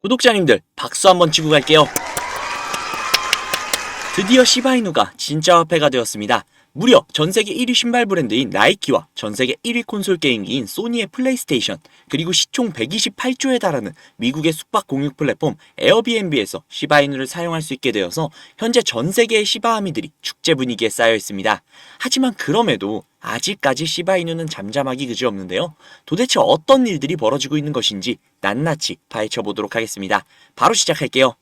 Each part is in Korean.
구독자님들 박수 한번 치고 갈게요. 드디어 시바이누가 진짜 화폐가 되었습니다. 무려 전세계 1위 신발 브랜드인 나이키와 전세계 1위 콘솔 게임기인 소니의 플레이스테이션, 그리고 시총 128조에 달하는 미국의 숙박 공유 플랫폼 에어비앤비에서 시바이누를 사용할 수 있게 되어서 현재 전세계의 시바아미들이 축제 분위기에 쌓여 있습니다. 하지만 그럼에도 아직까지 시바이누는 잠잠하기 그지없는데요. 도대체 어떤 일들이 벌어지고 있는 것인지 낱낱이 파헤쳐 보도록 하겠습니다. 바로 시작할게요.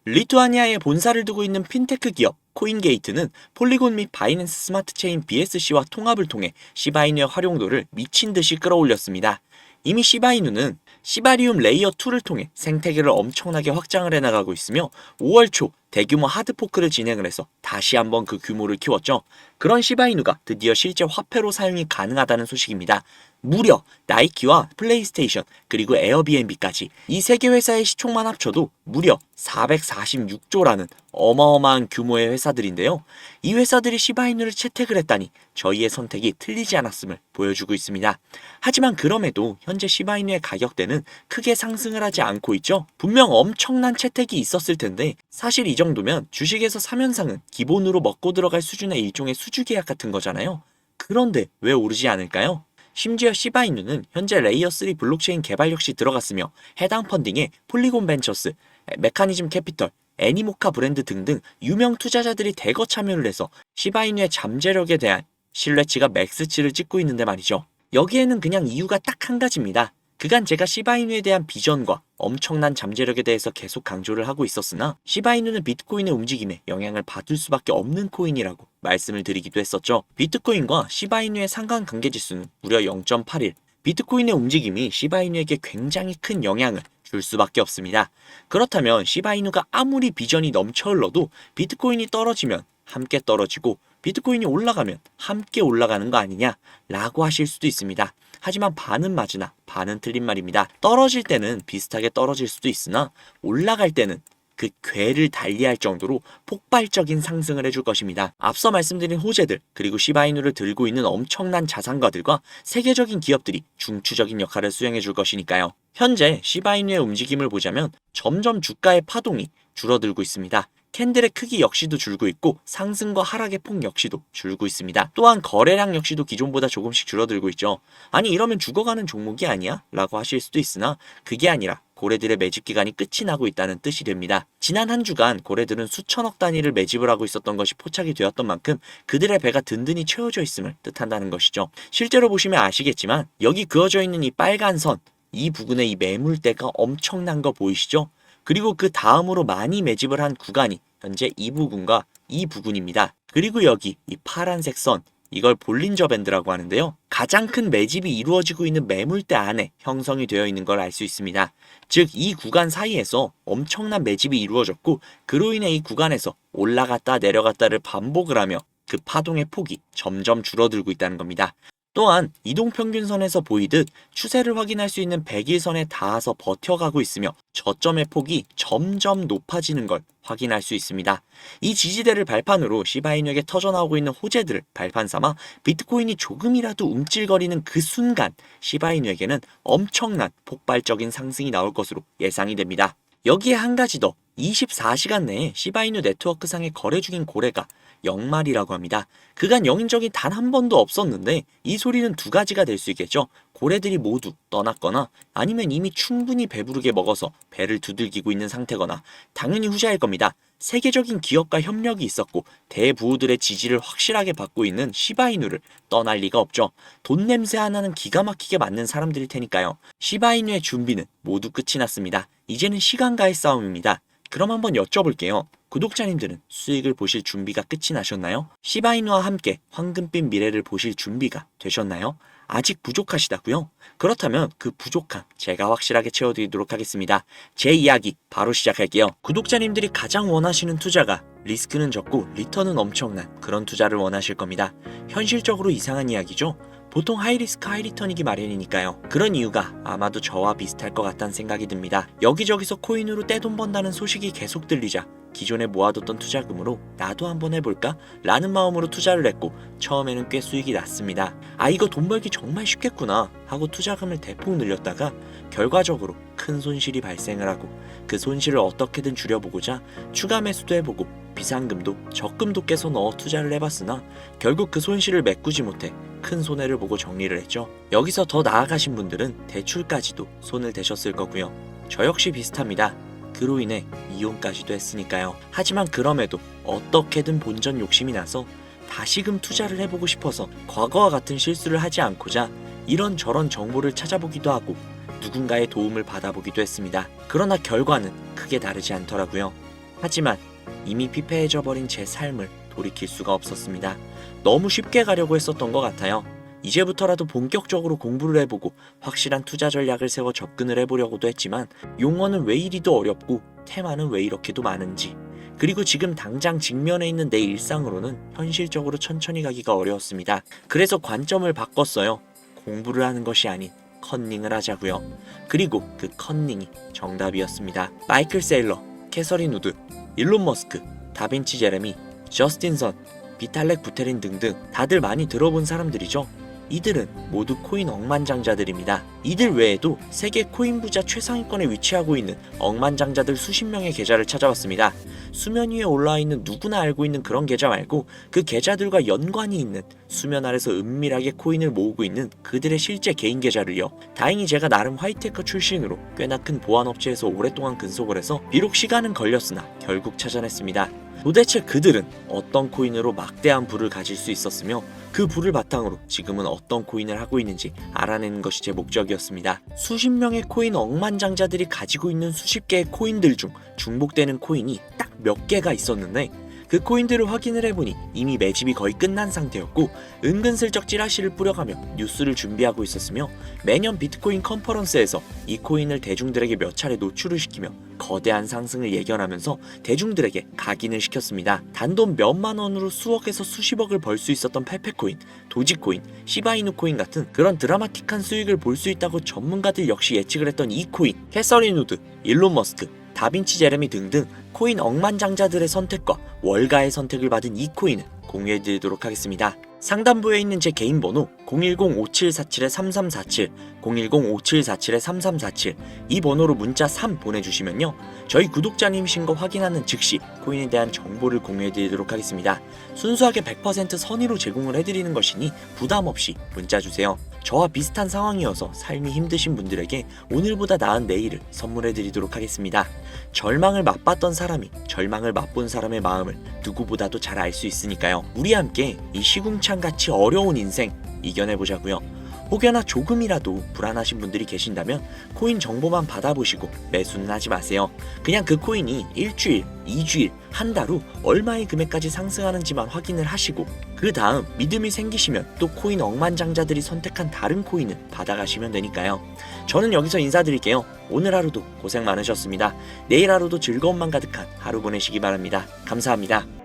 리투아니아에 본사를 두고 있는 핀테크 기업 코인게이트는 폴리곤 및 바이낸스 스마트 체인 BSC와 통합을 통해 시바이누의 활용도를 미친 듯이 끌어올렸습니다. 이미 시바이누는 시바리움 레이어 2를 통해 생태계를 엄청나게 확장을 해나가고 있으며 5월 초 대규모 하드포크를 진행을 해서 다시 한번 그 규모를 키웠죠. 그런 시바이누가 드디어 실제 화폐로 사용이 가능하다는 소식입니다. 무려 나이키와 플레이스테이션 그리고 에어비앤비까지 이 세 개 회사의 시총만 합쳐도 무려 446조라는 어마어마한 규모의 회사들인데요. 이 회사들이 시바이누를 채택을 했다니 저희의 선택이 틀리지 않았음을 보여주고 있습니다. 하지만 그럼에도 현재 시바이누의 가격대는 크게 상승을 하지 않고 있죠. 분명 엄청난 채택이 있었을 텐데 사실 이 정도면 주식에서 3연상은 기본으로 먹고 들어갈 수준의 일종의 수주계약 같은 거잖아요. 그런데 왜 오르지 않을까요? 심지어 시바이누는 현재 레이어 3 블록체인 개발 역시 들어갔으며 해당 펀딩에 폴리곤 벤처스, 메커니즘 캐피털, 애니모카 브랜드 등등 유명 투자자들이 대거 참여를 해서 시바이누의 잠재력에 대한 신뢰치가 맥스치를 찍고 있는데 말이죠. 여기에는 그냥 이유가 딱 한 가지입니다. 그간 제가 시바이누에 대한 비전과 엄청난 잠재력에 대해서 계속 강조를 하고 있었으나 시바이누는 비트코인의 움직임에 영향을 받을 수밖에 없는 코인이라고 말씀을 드리기도 했었죠. 비트코인과 시바이누의 상관관계지수는 무려 0.81. 비트코인의 움직임이 시바이누에게 굉장히 큰 영향을 줄 수밖에 없습니다. 그렇다면 시바이누가 아무리 비전이 넘쳐 흘러도 비트코인이 떨어지면 함께 떨어지고 비트코인이 올라가면 함께 올라가는 거 아니냐 라고 하실 수도 있습니다. 하지만 반은 맞으나 반은 틀린 말입니다. 떨어질 때는 비슷하게 떨어질 수도 있으나 올라갈 때는 그 궤를 달리할 정도로 폭발적인 상승을 해줄 것입니다. 앞서 말씀드린 호재들 그리고 시바이누를 들고 있는 엄청난 자산가들과 세계적인 기업들이 중추적인 역할을 수행해 줄 것이니까요. 현재 시바이누의 움직임을 보자면 점점 주가의 파동이 줄어들고 있습니다. 캔들의 크기 역시도 줄고 있고 상승과 하락의 폭 역시도 줄고 있습니다. 또한 거래량 역시도 기존보다 조금씩 줄어들고 있죠. 아니 이러면 죽어가는 종목이 아니야? 라고 하실 수도 있으나 그게 아니라 고래들의 매집 기간이 끝이 나고 있다는 뜻이 됩니다. 지난 한 주간 고래들은 수천억 단위를 매집을 하고 있었던 것이 포착이 되었던 만큼 그들의 배가 든든히 채워져 있음을 뜻한다는 것이죠. 실제로 보시면 아시겠지만 여기 그어져 있는 이 빨간 선, 이 부근의 이 매물대가 엄청난 거 보이시죠? 그리고 그 다음으로 많이 매집을 한 구간이 현재 이 부분과 이 부분입니다. 그리고 여기 이 파란색 선, 이걸 볼린저 밴드라고 하는데요. 가장 큰 매집이 이루어지고 있는 매물대 안에 형성이 되어 있는 걸 알 수 있습니다. 즉 이 구간 사이에서 엄청난 매집이 이루어졌고 그로 인해 이 구간에서 올라갔다 내려갔다를 반복을 하며 그 파동의 폭이 점점 줄어들고 있다는 겁니다. 또한 이동평균선에서 보이듯 추세를 확인할 수 있는 100일선에 닿아서 버텨가고 있으며 저점의 폭이 점점 높아지는 걸 확인할 수 있습니다. 이 지지대를 발판으로 시바이누에게 터져나오고 있는 호재들을 발판 삼아 비트코인이 조금이라도 움찔거리는 그 순간 시바이누에게는 엄청난 폭발적인 상승이 나올 것으로 예상이 됩니다. 여기에 한 가지 더, 24시간 내에 시바이누 네트워크상의 거래 중인 고래가 0마리라고 합니다. 그간 영인적이 단 한 번도 없었는데 이 소리는 두 가지가 될 수 있겠죠. 고래들이 모두 떠났거나 아니면 이미 충분히 배부르게 먹어서 배를 두들기고 있는 상태거나 당연히 후자일 겁니다. 세계적인 기업과 협력이 있었고 대부호들의 지지를 확실하게 받고 있는 시바이누를 떠날 리가 없죠. 돈 냄새 하나는 기가 막히게 맞는 사람들일 테니까요. 시바이누의 준비는 모두 끝이 났습니다. 이제는 시간과의 싸움입니다. 그럼 한번 여쭤볼게요. 구독자님들은 수익을 보실 준비가 끝이 나셨나요? 시바이누와 함께 황금빛 미래를 보실 준비가 되셨나요? 아직 부족하시다고요? 그렇다면 그 부족함 제가 확실하게 채워드리도록 하겠습니다. 제 이야기 바로 시작할게요. 구독자님들이 가장 원하시는 투자가 리스크는 적고 리턴은 엄청난 그런 투자를 원하실 겁니다. 현실적으로 이상한 이야기죠? 보통 하이리스크 하이리턴이기 마련이니까요. 그런 이유가 아마도 저와 비슷할 것 같다는 생각이 듭니다. 여기저기서 코인으로 떼돈 번다는 소식이 계속 들리자 기존에 모아뒀던 투자금으로 나도 한번 해볼까? 라는 마음으로 투자를 했고 처음에는 꽤 수익이 났습니다. 아, 이거 돈 벌기 정말 쉽겠구나 하고 투자금을 대폭 늘렸다가 결과적으로 큰 손실이 발생을 하고 그 손실을 어떻게든 줄여보고자 추가 매수도 해보고 비상금도 적금도 깨서 넣어 투자를 해봤으나 결국 그 손실을 메꾸지 못해 큰 손해를 보고 정리를 했죠. 여기서 더 나아가신 분들은 대출까지도 손을 대셨을 거고요. 저 역시 비슷합니다. 그로 인해 이혼까지도 했으니까요. 하지만 그럼에도 어떻게든 본전 욕심이 나서 다시금 투자를 해보고 싶어서 과거와 같은 실수를 하지 않고자 이런저런 정보를 찾아보기도 하고 누군가의 도움을 받아보기도 했습니다. 그러나 결과는 크게 다르지 않더라고요. 하지만 이미 피폐해져 버린 제 삶을 돌이킬 수가 없었습니다. 너무 쉽게 가려고 했었던 것 같아요. 이제부터라도 본격적으로 공부를 해보고 확실한 투자 전략을 세워 접근을 해보려고도 했지만 용어는 왜 이리도 어렵고 테마는 왜 이렇게도 많은지, 그리고 지금 당장 직면해 있는 내 일상으로는 현실적으로 천천히 가기가 어려웠습니다. 그래서 관점을 바꿨어요. 공부를 하는 것이 아닌 컨닝을 하자고요. 그리고 그 컨닝이 정답이었습니다. 마이클 세일러, 캐서린 우드, 일론 머스크, 다빈치 제레미, 저스틴 선, 비탈렉 부테린 등등 다들 많이 들어본 사람들이죠. 이들은 모두 코인 억만장자들입니다. 이들 외에도 세계 코인 부자 최상위권에 위치하고 있는 억만장자들 수십 명의 계좌를 찾아봤습니다. 수면 위에 올라와 있는 누구나 알고 있는 그런 계좌 말고 그 계좌들과 연관이 있는 수면 아래서 은밀하게 코인을 모으고 있는 그들의 실제 개인 계좌를요. 다행히 제가 나름 화이트해커 출신으로 꽤나 큰 보안업체에서 오랫동안 근속을 해서 비록 시간은 걸렸으나 결국 찾아냈습니다. 도대체 그들은 어떤 코인으로 막대한 부를 가질 수 있었으며 그 부를 바탕으로 지금은 어떤 코인을 하고 있는지 알아내는 것이 제 목적이었습니다. 수십 명의 코인 억만장자들이 가지고 있는 수십 개의 코인들 중 중복되는 코인이 딱 몇 개가 있었는데 그 코인들을 확인을 해보니 이미 매집이 거의 끝난 상태였고 은근슬쩍 찌라시를 뿌려가며 뉴스를 준비하고 있었으며 매년 비트코인 컨퍼런스에서 이 코인을 대중들에게 몇 차례 노출을 시키며 거대한 상승을 예견하면서 대중들에게 각인을 시켰습니다. 단돈 몇만 원으로 수억에서 수십억을 벌 수 있었던 페페코인, 도지코인, 시바이누 코인 같은 그런 드라마틱한 수익을 볼 수 있다고 전문가들 역시 예측을 했던 이 코인, 캐서린 우드, 일론 머스크, 다빈치 제레미 등등 코인 억만장자들의 선택과 월가의 선택을 받은 이 코인을 공유해드리도록 하겠습니다. 상단부에 있는 제 개인 번호 010-5747-3347, 010-5747-3347 이 번호로 문자 3 보내주시면요, 저희 구독자님이신 거 확인하는 즉시 코인에 대한 정보를 공유해드리도록 하겠습니다. 순수하게 100% 선의로 제공을 해드리는 것이니 부담없이 문자 주세요. 저와 비슷한 상황이어서 삶이 힘드신 분들에게 오늘보다 나은 내일을 선물해드리도록 하겠습니다. 절망을 맛봤던 사람이 절망을 맛본 사람의 마음을 누구보다도 잘 알 수 있으니까요. 우리 함께 이 시궁창같이 어려운 인생 이겨내보자고요. 혹여나 조금이라도 불안하신 분들이 계신다면 코인 정보만 받아보시고 매수는 하지 마세요. 그냥 그 코인이 일주일, 2주일, 한 달 후 얼마의 금액까지 상승하는지만 확인을 하시고 그 다음 믿음이 생기시면 또 코인 억만장자들이 선택한 다른 코인을 받아가시면 되니까요. 저는 여기서 인사드릴게요. 오늘 하루도 고생 많으셨습니다. 내일 하루도 즐거움만 가득한 하루 보내시기 바랍니다. 감사합니다.